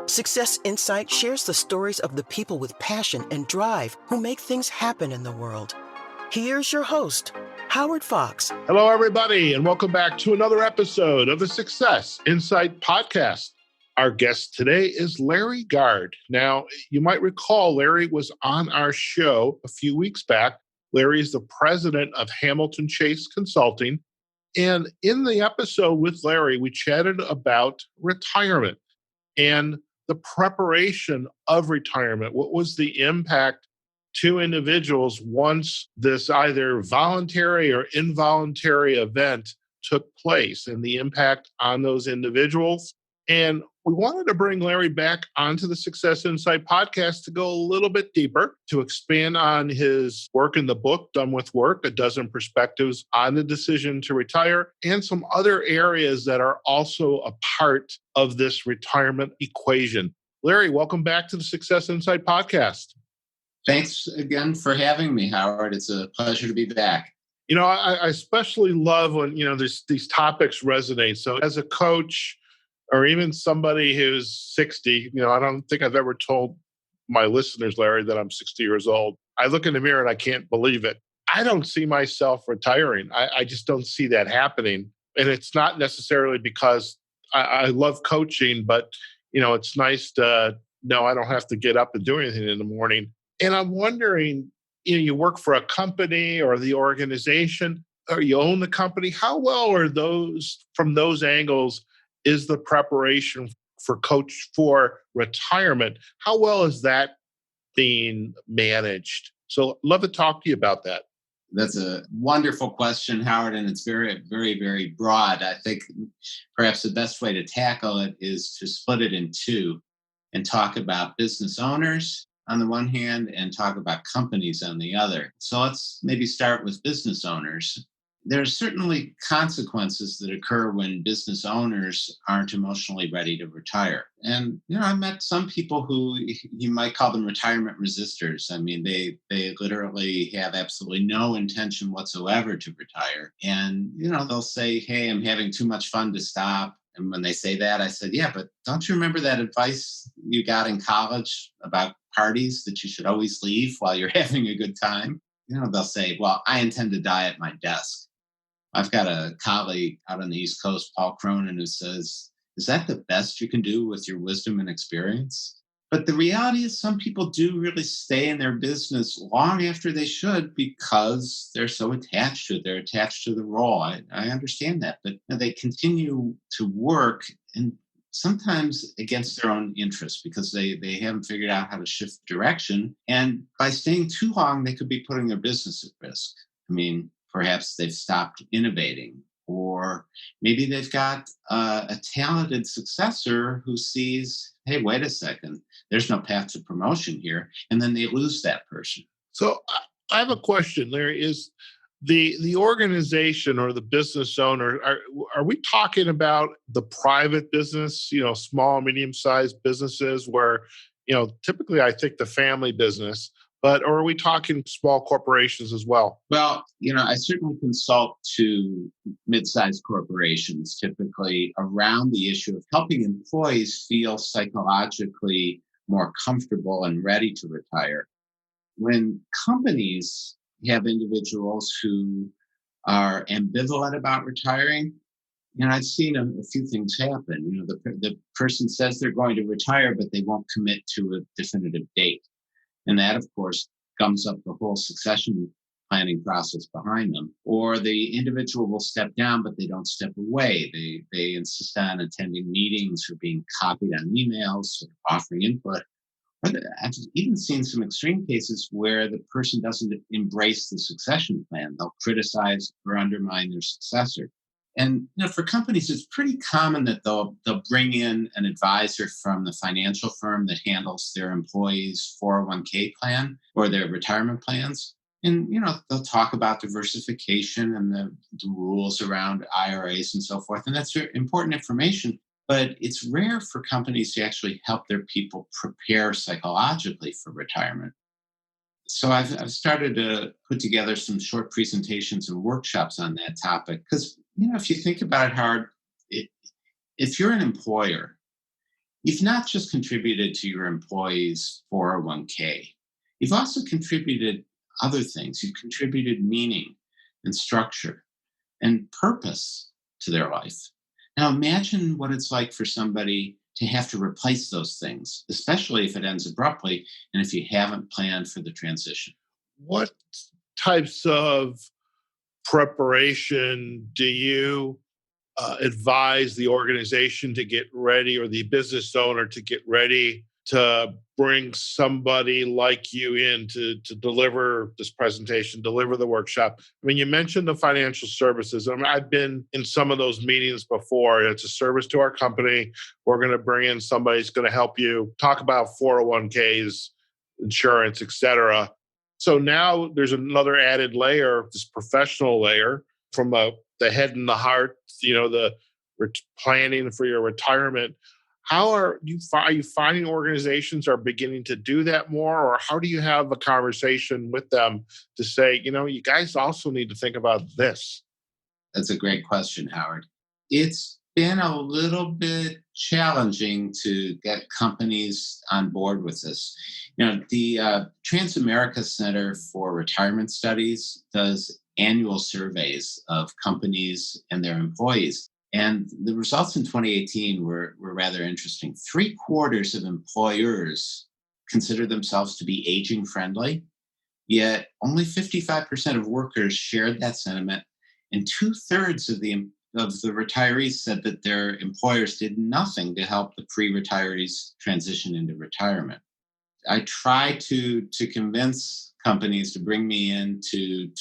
Success Insight shares the stories of the people with passion and drive who make things happen in the world. Here's your host, Howard Fox. Hello, everybody, and welcome back to another episode of the Success Insight podcast. Our guest today is Larry Gard. Now, you might recall Larry was on our show a few weeks back. Larry is the president of Hamilton Chase Consulting. And in the episode with Larry, we chatted about retirement and the preparation of retirement. What was the impact to individuals once this either voluntary or involuntary event took place, and the impact on those individuals? And we wanted to bring Larry back onto the Success Insight podcast to go a little bit deeper, to expand on his work in the book, Done with Work, A Dozen Perspectives on the Decision to Retire, and some other areas that are also a part of this retirement equation. Larry, welcome back to the Success Insight podcast. Thanks again for having me, Howard. It's a pleasure to be back. You know, I especially love when, these topics resonate. So as a coach, or even somebody who's 60, I don't think I've ever told my listeners, Larry, that I'm 60 years old. I look in the mirror and I can't believe it. I don't see myself retiring. I just don't see that happening. And it's not necessarily because I love coaching, but, it's nice to know I don't have to get up and do anything in the morning. And I'm wondering, you work for a company or the organization, or you own the company. How well are those, from those angles, is the preparation for retirement? How well is that being managed? So love to talk to you about that. That's a wonderful question, Howard, and it's very, very, very broad. I think perhaps the best way to tackle it is to split it in two and talk about business owners on the one hand and talk about companies on the other. So let's maybe start with business owners. There are certainly consequences that occur when business owners aren't emotionally ready to retire. And, I met some people who you might call them retirement resistors. I mean, they literally have absolutely no intention whatsoever to retire. And, they'll say, hey, I'm having too much fun to stop. And when they say that, I said, yeah, but don't you remember that advice you got in college about parties that you should always leave while you're having a good time? They'll say, well, I intend to die at my desk. I've got a colleague out on the East Coast, Paul Cronin, who says, is that the best you can do with your wisdom and experience? But the reality is some people do really stay in their business long after they should because they're so attached to it. They're attached to the role. I understand that, but they continue to work, and sometimes against their own interests because they haven't figured out how to shift direction. And by staying too long, they could be putting their business at risk. I mean, perhaps they've stopped innovating, or maybe they've got a talented successor who sees, hey, wait a second, there's no path to promotion here. And then they lose that person. So I have a question, Larry. Is the organization or the business owner, are we talking about the private business, small, medium-sized businesses where, typically I think the family business, but or are we talking small corporations as well? Well, I certainly consult to mid-sized corporations, typically around the issue of helping employees feel psychologically more comfortable and ready to retire. When companies have individuals who are ambivalent about retiring, I've seen a few things happen. The person says they're going to retire, but they won't commit to a definitive date. And that, of course, gums up the whole succession planning process behind them. Or the individual will step down, but they don't step away. They insist on attending meetings or being copied on emails or offering input. I've even seen some extreme cases where the person doesn't embrace the succession plan. They'll criticize or undermine their successor. And for companies, it's pretty common that they'll bring in an advisor from the financial firm that handles their employees' 401k plan or their retirement plans. And, they'll talk about diversification and the rules around IRAs and so forth. And that's important information. But it's rare for companies to actually help their people prepare psychologically for retirement. So I've started to put together some short presentations and workshops on that topic because, if you think about it, Howard, if you're an employer you've not just contributed to your employees' 401k, you've also contributed other things. You've contributed meaning and structure and purpose to their life. Now imagine what it's like for somebody to have to replace those things, especially if it ends abruptly and if you haven't planned for the transition. What types of preparation do you advise the organization to get ready, or the business owner to get ready to bring somebody like you in to deliver this presentation, deliver the workshop? I mean, you mentioned the financial services. I mean, I've been in some of those meetings before. It's a service to our company. We're going to bring in somebody who's going to help you talk about 401ks, insurance, et cetera. So now there's another added layer, this professional layer from the head and the heart, the planning for your retirement. How are you finding organizations are beginning to do that more, or how do you have a conversation with them to say, you guys also need to think about this? That's a great question, Howard. It's been a little bit challenging to get companies on board with this. The Transamerica Center for Retirement Studies does annual surveys of companies and their employees. And the results in 2018 were rather interesting. Three-quarters of employers consider themselves to be aging friendly, yet only 55% of workers shared that sentiment, and two-thirds of the retirees said that their employers did nothing to help the pre-retirees transition into retirement. I try to convince companies to bring me in to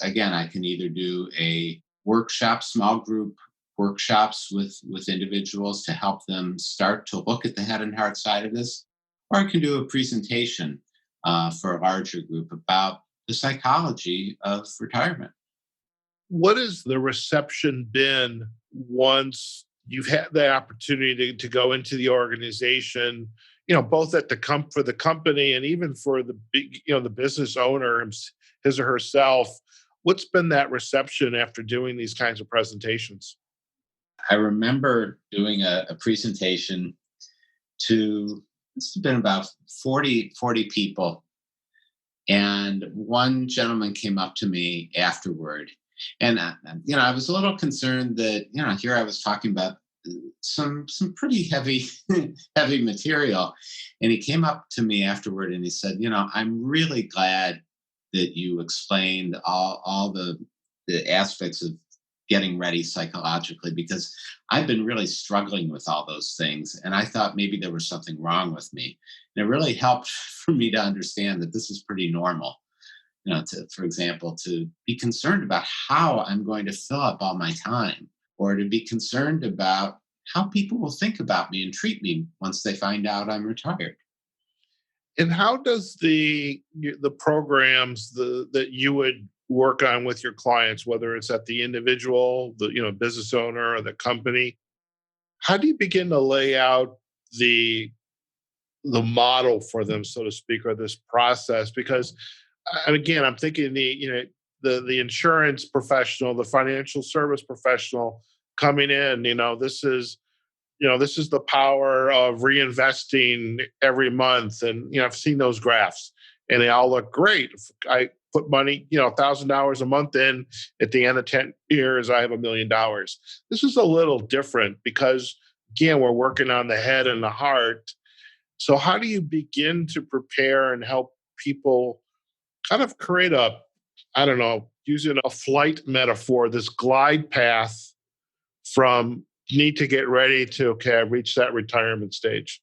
again, I can either do a workshop, small group workshops with individuals to help them start to look at the head and heart side of this, or I can do a presentation for a larger group about the psychology of retirement. What has the reception been once you've had the opportunity to go into the organization, both at for the company and even for the big, the business owner, his or herself? What's been that reception after doing these kinds of presentations? I remember doing a presentation to, it's been about 40 people. And one gentleman came up to me afterward. And, I was a little concerned that, here I was talking about some pretty heavy, heavy material. And he came up to me afterward and he said, I'm really glad that you explained all the aspects of getting ready psychologically, because I've been really struggling with all those things. And I thought maybe there was something wrong with me. And it really helped for me to understand that this is pretty normal. For example, to be concerned about how I'm going to fill up all my time, or to be concerned about how people will think about me and treat me once they find out I'm retired. And how does the programs that you would work on with your clients, whether it's at the individual, the business owner, or the company, how do you begin to lay out the model for them, so to speak, or this process? Because again, I'm thinking the insurance professional, the financial service professional coming in, this is the power of reinvesting every month. And, I've seen those graphs and they all look great. If I put money, $1,000 a month in, at the end of 10 years, I have $1 million. This is a little different because, again, we're working on the head and the heart. So how do you begin to prepare and help people kind of create using a flight metaphor, this glide path from need to get ready to, okay, I've reached that retirement stage?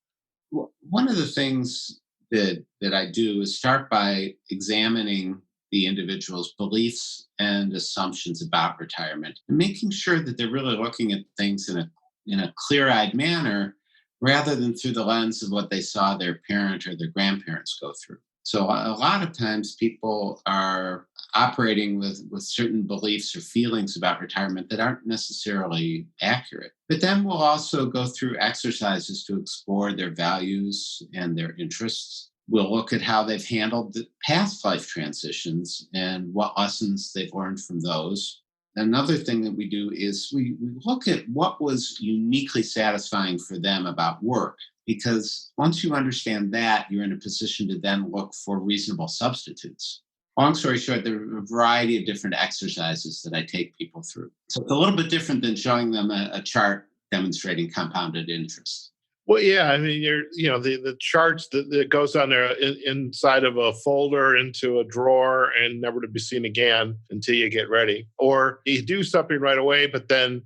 Well, one of the things that I do is start by examining the individual's beliefs and assumptions about retirement, and making sure that they're really looking at things in a clear-eyed manner, rather than through the lens of what they saw their parent or their grandparents go through. So a lot of times people are operating with certain beliefs or feelings about retirement that aren't necessarily accurate. But then we'll also go through exercises to explore their values and their interests. We'll look at how they've handled the past life transitions and what lessons they've learned from those. another thing that we do is we look at what was uniquely satisfying for them about work. Because once you understand that, you're in a position to then look for reasonable substitutes. Long story short, there are a variety of different exercises that I take people through. So it's a little bit different than showing them a chart demonstrating compounded interest. Well, yeah, I mean, the charts that goes on there inside of a folder into a drawer and never to be seen again until you get ready, or you do something right away, but then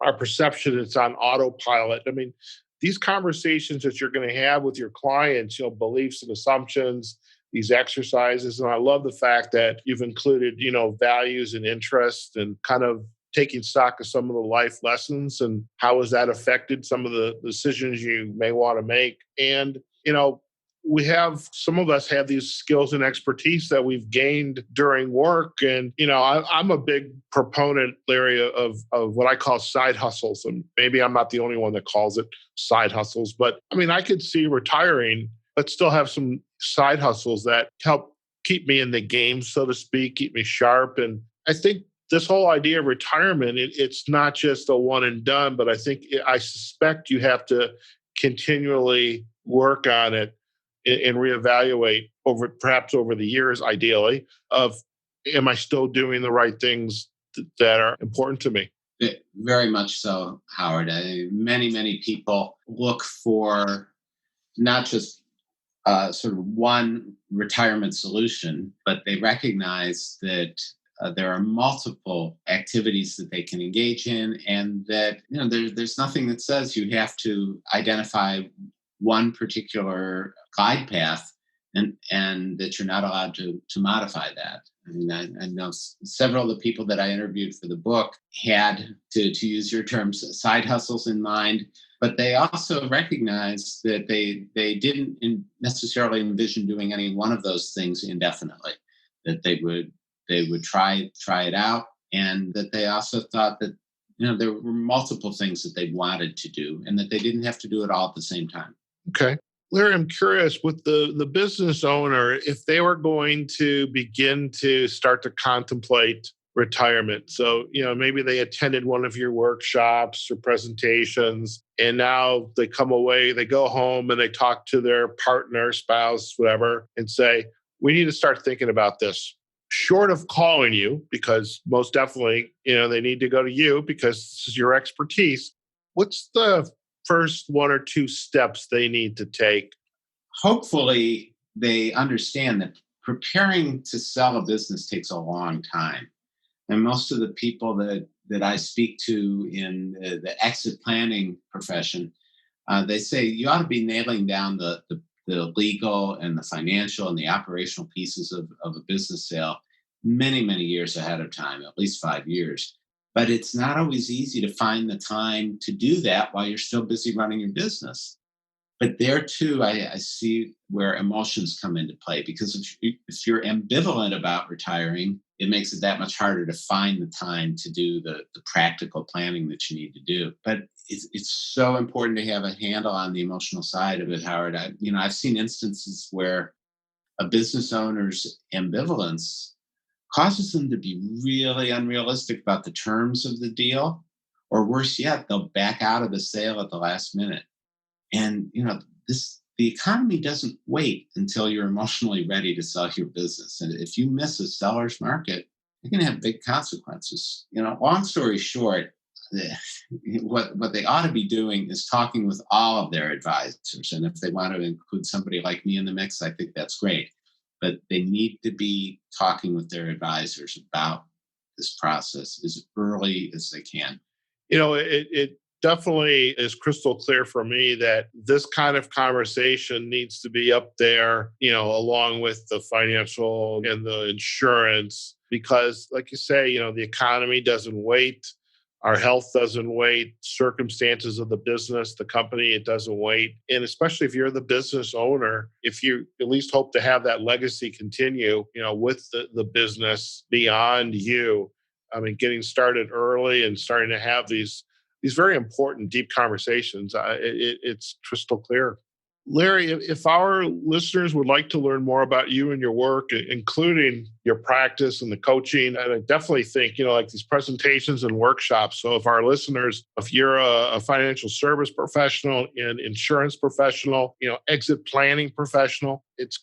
our perception is on autopilot. I mean, these conversations that you're going to have with your clients, beliefs and assumptions, these exercises, and I love the fact that you've included values and interests and kind of taking stock of some of the life lessons and how has that affected some of the decisions you may want to make. And, some of us have these skills and expertise that we've gained during work. And, I'm a big proponent, Larry, of what I call side hustles. And maybe I'm not the only one that calls it side hustles, but I mean, I could see retiring, but still have some side hustles that help keep me in the game, so to speak, keep me sharp. And I think this whole idea of retirement, it's not just a one and done, but I suspect you have to continually work on it and reevaluate perhaps over the years, ideally, of am I still doing the right things that are important to me? Very much so, Howard. Many people look for not just sort of one retirement solution, but they recognize that there are multiple activities that they can engage in, and that there's nothing that says you have to identify one particular glide path, and that you're not allowed to modify that. I mean, I know several of the people that I interviewed for the book had, to use your terms, side hustles in mind, but they also recognized that they didn't necessarily envision doing any one of those things indefinitely, that they would try it out, and that they also thought that there were multiple things that they wanted to do and that they didn't have to do it all at the same time. Okay. Larry, I'm curious with the business owner, if they were going to begin to start to contemplate retirement. So, maybe they attended one of your workshops or presentations, and now they come away, they go home and they talk to their partner, spouse, whatever, and say, we need to start thinking about this. Short of calling you, because most definitely, they need to go to you because this is your expertise. What's the first one or two steps they need to take? Hopefully, they understand that preparing to sell a business takes a long time. And most of the people that I speak to in the exit planning profession, they say you ought to be nailing down the legal and the financial and the operational pieces of a business sale many years ahead of time, at least 5 years. But it's not always easy to find the time to do that while you're still busy running your business. But there too, I see where emotions come into play, because if you're ambivalent about retiring, it makes it that much harder to find the time to do the practical planning that you need to do. But it's so important to have a handle on the emotional side of it, Howard. I've seen instances where a business owner's ambivalence causes them to be really unrealistic about the terms of the deal, or worse yet, they'll back out of the sale at the last minute. And the economy doesn't wait until you're emotionally ready to sell your business. And if you miss a seller's market, you're going to have big consequences. Long story short, what they ought to be doing is talking with all of their advisors. And if they want to include somebody like me in the mix, I think that's great. But they need to be talking with their advisors about this process as early as they can. It definitely is crystal clear for me that this kind of conversation needs to be up there, along with the financial and the insurance, because like you say, the economy doesn't wait. Our health doesn't wait. Circumstances of the business, the company, it doesn't wait. And especially if you're the business owner, if you at least hope to have that legacy continue, with the business beyond you, I mean, getting started early and starting to have these very important, deep conversations, it's crystal clear. Larry, if our listeners would like to learn more about you and your work, including your practice and the coaching, and I definitely think, like these presentations and workshops. So if our listeners, if you're a financial service professional, an insurance professional, exit planning professional, it's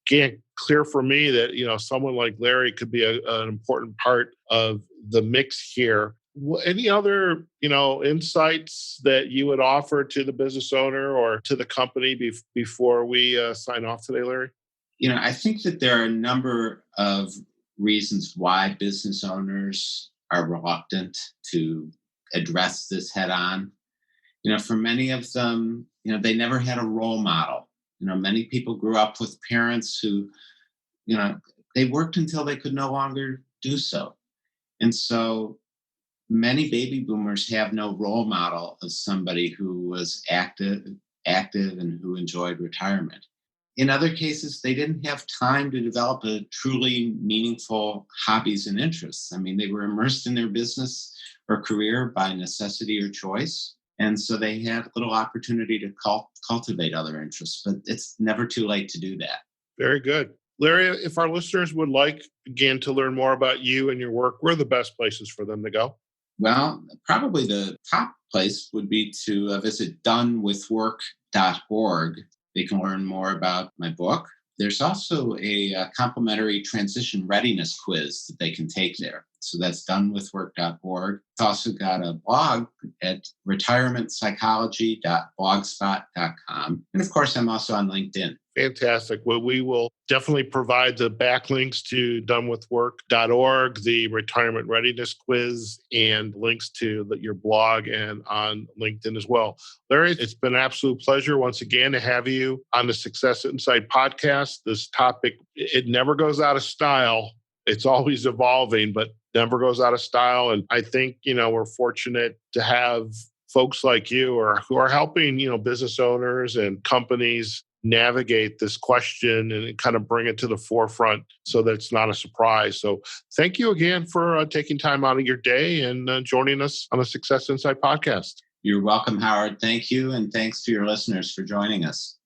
again clear for me that, someone like Larry could be an important part of the mix here. Any other, insights that you would offer to the business owner or to the company before we sign off today, Larry? I think that there are a number of reasons why business owners are reluctant to address this head on. For many of them, they never had a role model. Many people grew up with parents who, they worked until they could no longer do so. And so many baby boomers have no role model of somebody who was active and who enjoyed retirement. In other cases, they didn't have time to develop a truly meaningful hobbies and interests. I mean, they were immersed in their business or career by necessity or choice. And so they had little opportunity to cultivate other interests, but it's never too late to do that. Very good. Larry, if our listeners would like, again, to learn more about you and your work, where are the best places for them to go? Well, probably the top place would be to visit donewithwork.org. They can learn more about my book. There's also a complimentary transition readiness quiz that they can take there. So that's donewithwork.org. It's also got a blog at retirementpsychology.blogspot.com. And of course, I'm also on LinkedIn. Fantastic. Well, we will definitely provide the backlinks to donewithwork.org, the retirement readiness quiz, and links to your blog and on LinkedIn as well. Larry, it's been an absolute pleasure once again to have you on the Success Insight podcast. This topic, it never goes out of style. It's always evolving, but never goes out of style. And I think, we're fortunate to have folks like you who are helping, business owners and companies navigate this question and kind of bring it to the forefront so that it's not a surprise. So thank you again for taking time out of your day and joining us on the Success Insight podcast. You're welcome, Howard. Thank you. And thanks to your listeners for joining us.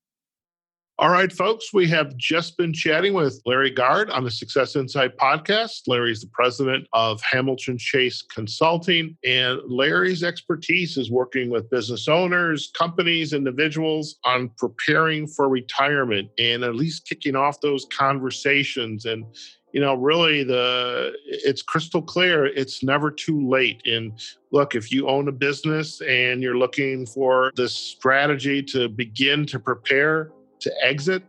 All right, folks, we have just been chatting with Larry Gard on the Success Insight podcast. Larry is the president of Hamilton Chase Consulting, and Larry's expertise is working with business owners, companies, individuals on preparing for retirement and at least kicking off those conversations. And really it's crystal clear. It's never too late. And look, if you own a business and you're looking for this strategy to begin to prepare to exit,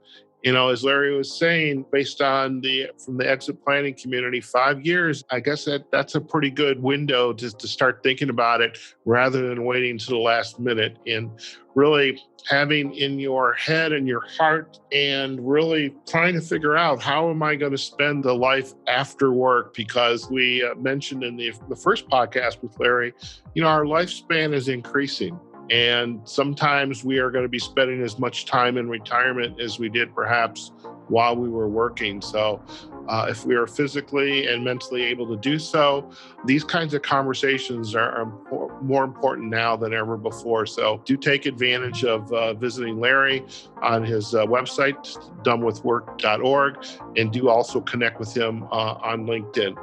as Larry was saying, based on from the exit planning community, 5 years, I guess that's a pretty good window to start thinking about it rather than waiting to the last minute, and really having in your head and your heart and really trying to figure out, how am I going to spend the life after work? Because we mentioned in the first podcast with Larry, our lifespan is increasing. And sometimes we are going to be spending as much time in retirement as we did perhaps while we were working. So if we are physically and mentally able to do so, these kinds of conversations are more important now than ever before. So do take advantage of visiting Larry on his website, donewithwork.org, and do also connect with him on LinkedIn.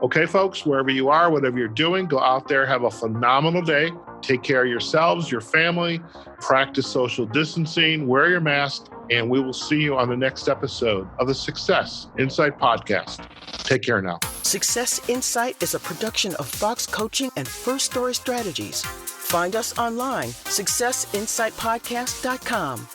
Okay, folks, wherever you are, whatever you're doing, go out there, have a phenomenal day. Take care of yourselves, your family, practice social distancing, wear your mask, and we will see you on the next episode of the Success Insight podcast. Take care now. Success Insight is a production of Fox Coaching and First Story Strategies. Find us online, successinsightpodcast.com.